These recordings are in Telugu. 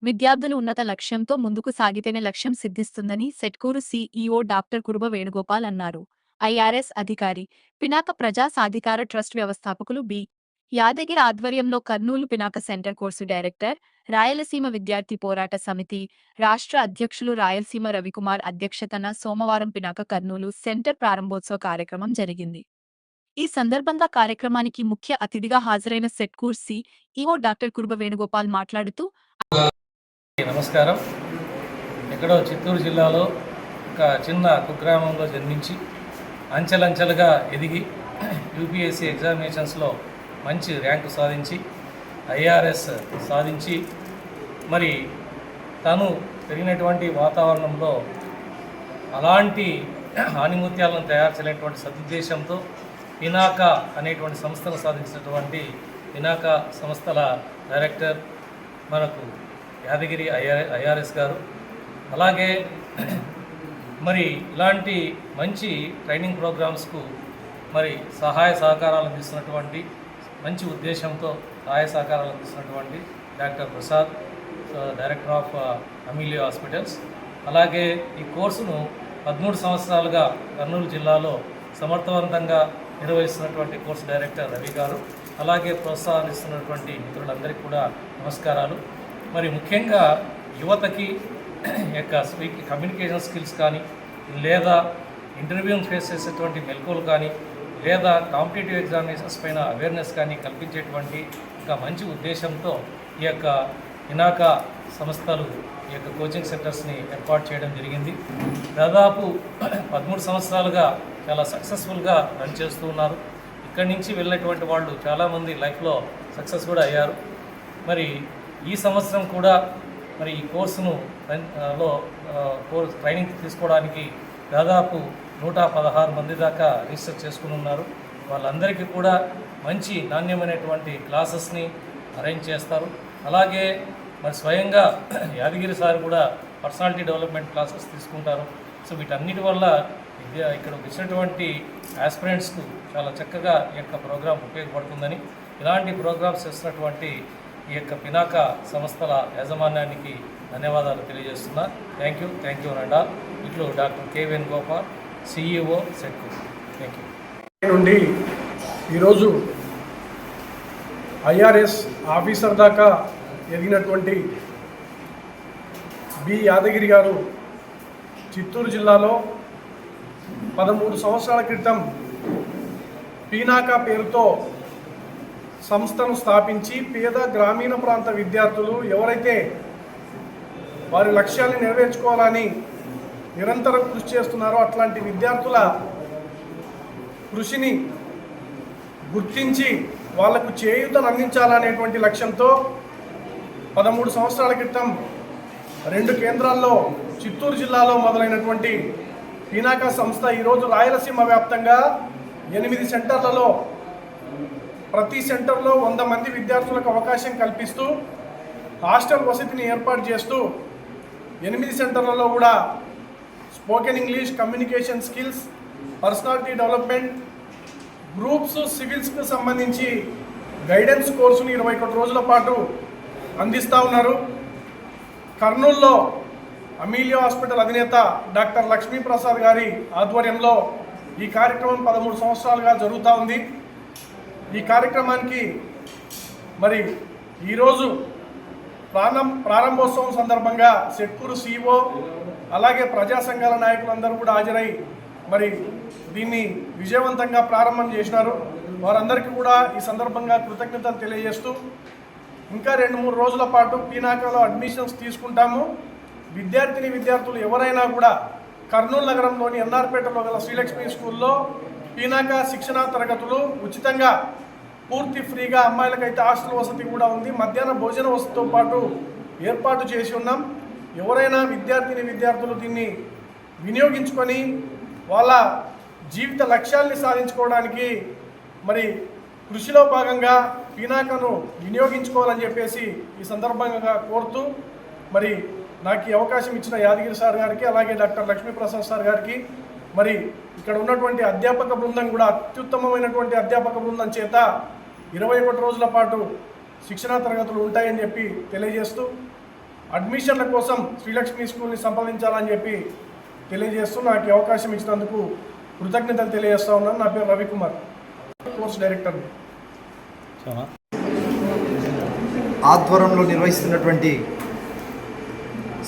విద్యార్థులు ఉన్నత లక్ష్యంతో ముందుకు సాగితేనే లక్ష్యం సిద్ధిస్తుందని సెట్కూరు సీఈఓ డాక్టర్ కురుబ వేణుగోపాల్ అన్నారు. ఐఆర్ఎస్ అధికారి, పినాక ప్రజా సాధికార ట్రస్ట్ వ్యవస్థాపకులు బి. యాదగిరి ఆధ్వర్యంలో Kurnool Pinaka centre course director, Rayalaseema విద్యార్థి పోరాట సమితి రాష్ట్ర అధ్యక్షులు రాయలసీమ రవికుమార్ అధ్యక్షతన సోమవారం పినాక కర్నూలు సెంటర్ ప్రారంభోత్సవ కార్యక్రమం జరిగింది. ఈ సందర్భంగా కార్యక్రమానికి ముఖ్య అతిథిగా హాజరైన సెట్కూర్ సీఈఓ డాక్టర్ కురుబ వేణుగోపాల్ మాట్లాడుతూ నమస్కారం. ఎక్కడో చిత్తూరు జిల్లాలో ఒక చిన్న కుగ్రామంలో జన్మించి అంచెలంచెలుగా ఎదిగి యూపీఎస్సీ ఎగ్జామినేషన్స్లో మంచి ర్యాంకు సాధించి ఐఆర్ఎస్ సాధించి మరి తను పెరిగినటువంటి వాతావరణంలో అలాంటి ఆణిముత్యాలను తయారు చేయలేటువంటి సదుద్దేశంతో పినాక అనేటువంటి సంస్థను సాధించినటువంటి పినాక సంస్థల డైరెక్టర్ మనకు యాదగిరి ఐఆర్ఎస్ గారు, అలాగే మరి ఇలాంటి మంచి ట్రైనింగ్ ప్రోగ్రామ్స్కు మరి సహాయ సహకారాలు అందిస్తున్నటువంటి మంచి ఉద్దేశంతో సహాయ సహకారాలు అందిస్తున్నటువంటి doctor Prasad, director of Ameelio hospitals, అలాగే ఈ కోర్సును 13 సంవత్సరాలుగా కర్నూలు జిల్లాలో సమర్థవంతంగా నిర్వహిస్తున్నటువంటి కోర్సు డైరెక్టర్ రవి గారు, అలాగే ప్రోత్సాహిస్తున్నటువంటి మిత్రులందరికీ కూడా నమస్కారాలు. మరి ముఖ్యంగా యువతకి యొక్క కమ్యూనికేషన్ స్కిల్స్ కానీ, లేదా ఇంటర్వ్యూని ఫేస్ చేసేటువంటి మెలకువలు కానీ, లేదా కాంపిటేటివ్ ఎగ్జామినేషన్స్ పైన అవేర్నెస్ కానీ కల్పించేటువంటి ఒక మంచి ఉద్దేశంతో ఈ యొక్క పినాక సంస్థలు ఈ యొక్క కోచింగ్ సెంటర్స్ని ఏర్పాటు చేయడం జరిగింది. దాదాపు 13 సంవత్సరాలుగా చాలా సక్సెస్ఫుల్గా రన్ చేస్తూ ఉన్నారు. ఇక్కడి నుంచి వెళ్ళినటువంటి వాళ్ళు చాలామంది లైఫ్లో సక్సెస్ కూడా అయ్యారు. మరి ఈ సంవత్సరం కూడా మరి ఈ కోర్సును ట్రైనింగ్ తీసుకోవడానికి దాదాపు 116 మంది దాకా రిజిస్టర్ చేసుకుని ఉన్నారు. వాళ్ళందరికీ కూడా మంచి నాణ్యమైనటువంటి క్లాసెస్ని అరేంజ్ చేస్తారు. అలాగే మరి స్వయంగా యాదగిరి సార్ కూడా పర్సనాలిటీ డెవలప్మెంట్ క్లాసెస్ తీసుకుంటారు. సో వీటన్నిటి వల్ల ఇక్కడ వచ్చినటువంటి ఆస్పిరెంట్స్కు చాలా చక్కగా ఈ యొక్క ప్రోగ్రాం ఉపయోగపడుతుందని, ఇలాంటి ప్రోగ్రామ్స్ చేస్తున్నటువంటి ఈ యొక్క పినాక సంస్థల యాజమాన్యానికి ధన్యవాదాలు తెలియజేస్తున్నా. థ్యాంక్ యూ రండా. ఇట్లు డాక్టర్ కె వేణుగోపాల్, సిఈఓ సెట్కు. Thank you. నుండి ఈరోజు ఐఆర్ఎస్ ఆఫీసర్ దాకా ఎదిగినటువంటి బి యాదగిరి గారు చిత్తూరు జిల్లాలో 13 సంవత్సరాల క్రితం పినాక పేరుతో సంస్థను స్థాపించి పేద గ్రామీణ ప్రాంత విద్యార్థులు ఎవరైతే వారి లక్ష్యాన్ని నెరవేర్చుకోవాలని నిరంతరం కృషి చేస్తున్నారో అట్లాంటి విద్యార్థుల కృషిని గుర్తించి వాళ్లకు చేయూతను అందించాలనేటువంటి లక్ష్యంతో 13 సంవత్సరాల క్రితం 2 కేంద్రాల్లో చిత్తూరు జిల్లాలో మొదలైనటువంటి పినాక సంస్థ ఈరోజు రాయలసీమ వ్యాప్తంగా 8 సెంటర్లలో ప్రతి సెంటర్లో 100 మంది విద్యార్థులకు అవకాశం కల్పిస్తూ హాస్టల్ వసతిని ఏర్పాటు చేస్తూ 8 సెంటర్లలో కూడా spoken English, communication skills, personality development, groups, సివిల్స్కి సంబంధించి గైడెన్స్ కోర్సును 21 రోజుల పాటు అందిస్తూ ఉన్నారు. కర్నూలులో అమీలియో హాస్పిటల్ అధినేత డాక్టర్ లక్ష్మీప్రసాద్ గారి ఆధ్వర్యంలో ఈ కార్యక్రమం 13 సంవత్సరాలుగా జరుగుతూ ఉంది. ఈ కార్యక్రమానికి మరి ఈరోజు ప్రారంభోత్సవం సందర్భంగా సెట్కూరు సీఈఓ అలాగే ప్రజా సంఘాల నాయకులందరూ కూడా హాజరై మరి దీన్ని విజయవంతంగా ప్రారంభం చేసినారు. వారందరికీ కూడా ఈ సందర్భంగా కృతజ్ఞతలు తెలియజేస్తూ ఇంకా 2-3 రోజుల పాటు పినాకలో అడ్మిషన్స్ తీసుకుంటాము. విద్యార్థులు ఎవరైనా కూడా కర్నూలు నగరంలోని ఎన్ఆర్పేటలో గల శ్రీలక్ష్మి స్కూల్లో పినాక శిక్షణా తరగతులు ఉచితంగా పూర్తి ఫ్రీగా, అమ్మాయిలకైతే హాస్టల్ వసతి కూడా ఉంది, మధ్యాహ్న భోజన వసతితో పాటు ఏర్పాటు చేసి ఉన్నాం. ఎవరైనా విద్యార్థులు దీన్ని వినియోగించుకొని వాళ్ళ జీవిత లక్ష్యాల్ని సాధించుకోవడానికి మరి కృషిలో భాగంగా పినాకను వినియోగించుకోవాలని చెప్పేసి ఈ సందర్భంగా కోరుతూ మరి నాకు ఈ అవకాశం ఇచ్చిన యాదగిరి సార్ గారికి అలాగే డాక్టర్ లక్ష్మీప్రసాద్ సార్ గారికి మరి ఇక్కడ ఉన్నటువంటి అధ్యాపక బృందం కూడా అత్యుత్తమమైనటువంటి అధ్యాపక బృందం చేత 21 రోజుల పాటు శిక్షణా తరగతులు ఉంటాయని చెప్పి తెలియజేస్తూ అడ్మిషన్ల కోసం శ్రీలక్ష్మి స్కూల్ని సంప్రదించాలని చెప్పి తెలియజేస్తూ నాకు ఈ అవకాశం ఇచ్చినందుకు కృతజ్ఞతలు తెలియజేస్తా ఉన్నాను. నా పేరు రవికుమార్, కోర్స్ డైరెక్టర్. ఆధ్వర్యంలో నిర్వహిస్తున్నటువంటి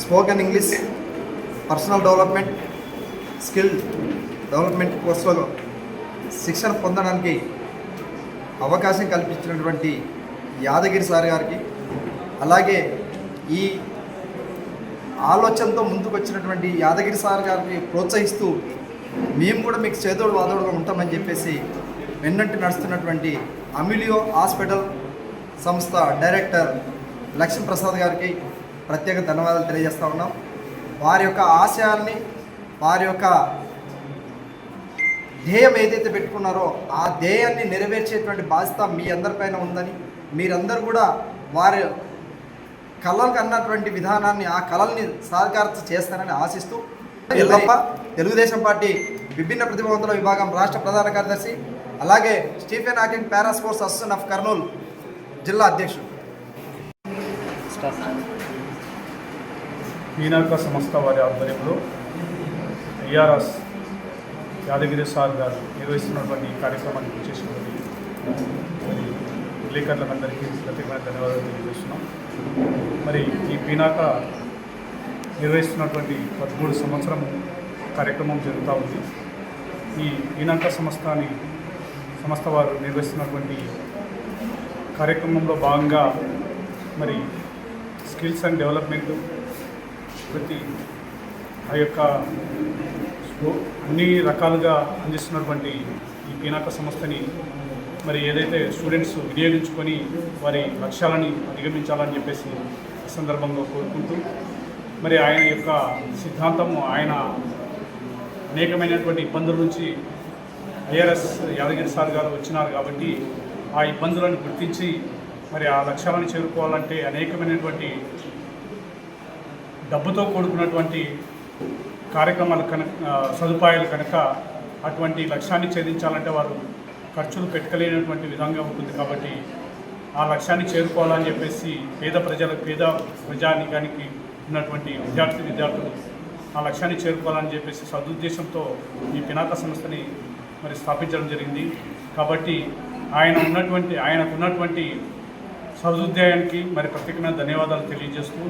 spoken English, personal development, skill development కోర్సులో శిక్షణ పొందడానికి అవకాశం కల్పించినటువంటి యాదగిరి సార్ గారికి, అలాగే ఈ ఆలోచనతో ముందుకు వచ్చినటువంటి యాదగిరి సార్ గారికి ప్రోత్సహిస్తూ మేము కూడా మీకు చేదోడు వాదోడుగా ఉంటామని చెప్పేసి వెన్నంటి నడుస్తున్నటువంటి అమిలియో హాస్పిటల్ సంస్థ డైరెక్టర్ లక్ష్మీ ప్రసాద్ గారికి ప్రత్యేక ధన్యవాదాలు తెలియజేస్తూ ఉన్నాం. వారి యొక్క ఆశయాల్ని, వారి యొక్క ధ్యేయం ఏదైతే పెట్టుకున్నారో ఆ ధ్యేయాన్ని నెరవేర్చేటువంటి బాధ్యత మీ అందరిపైన ఉందని, మీరందరూ కూడా వారి కళలకు అన్నటువంటి విధానాన్ని, ఆ కళల్ని సాకారం చేస్తారని ఆశిస్తూ, ఎల్లప్ప తెలుగుదేశం పార్టీ విభిన్న ప్రతిభావంతుల విభాగం రాష్ట్ర ప్రధాన కార్యదర్శి, అలాగే Stephen Hawking para sports association of Kurnool జిల్లా అధ్యక్షుడు. మీనాక సంస్థ వారి ఆధ్వర్యంలో IRS యాదగిరి సార్ గారు నిర్వహిస్తున్నటువంటి ఈ కార్యక్రమానికి వచ్చేసినటువంటి మరి విలేకరులందరికీ ప్రత్యేకమైన ధన్యవాదాలు తెలియజేస్తున్నాం. మరి ఈ పీనాక నిర్వహిస్తున్నటువంటి 13 సంవత్సరం కార్యక్రమం జరుగుతూ ఉంది. ఈ పీనాక సంస్థ వారు నిర్వహిస్తున్నటువంటి కార్యక్రమంలో భాగంగా మరి స్కిల్స్ అండ్ డెవలప్మెంట్ ప్రతి ఆ యొక్క అన్ని రకాలుగా అందిస్తున్నటువంటి ఈ పీనాక సంస్థని మరి ఏదైతే స్టూడెంట్స్ వినియోగించుకొని వారి లక్ష్యాలని అధిగమించాలని చెప్పేసి ఈ సందర్భంగా కోరుకుంటూ, మరి ఆయన యొక్క సిద్ధాంతము, ఆయన అనేకమైనటువంటి ఇబ్బందుల నుంచి IRS యాదగిరి సార్ గారు వచ్చినారు కాబట్టి ఆ ఇబ్బందులను గుర్తించి మరి ఆ లక్ష్యాలను చేరుకోవాలంటే అనేకమైనటువంటి డబ్బుతో కూడుకున్నటువంటి కార్యక్రమాలు సదుపాయాలు కనుక అటువంటి లక్ష్యాన్ని ఛేదించాలంటే వారు ఖర్చులు పెట్టుకోలేనటువంటి విధంగా ఉంటుంది. కాబట్టి ఆ లక్ష్యాన్ని చేరుకోవాలని చెప్పేసి పేద ప్రజానికానికి ఉన్నటువంటి విద్యార్థులు ఆ లక్ష్యాన్ని చేరుకోవాలని చెప్పేసి సదుద్దేశంతో ఈ పినాక సంస్థని మరి స్థాపించడం జరిగింది. కాబట్టి ఆయనకు ఉన్నటువంటి సదుద్దేశానికి మరి ప్రత్యేకమైన ధన్యవాదాలు తెలియజేస్తూ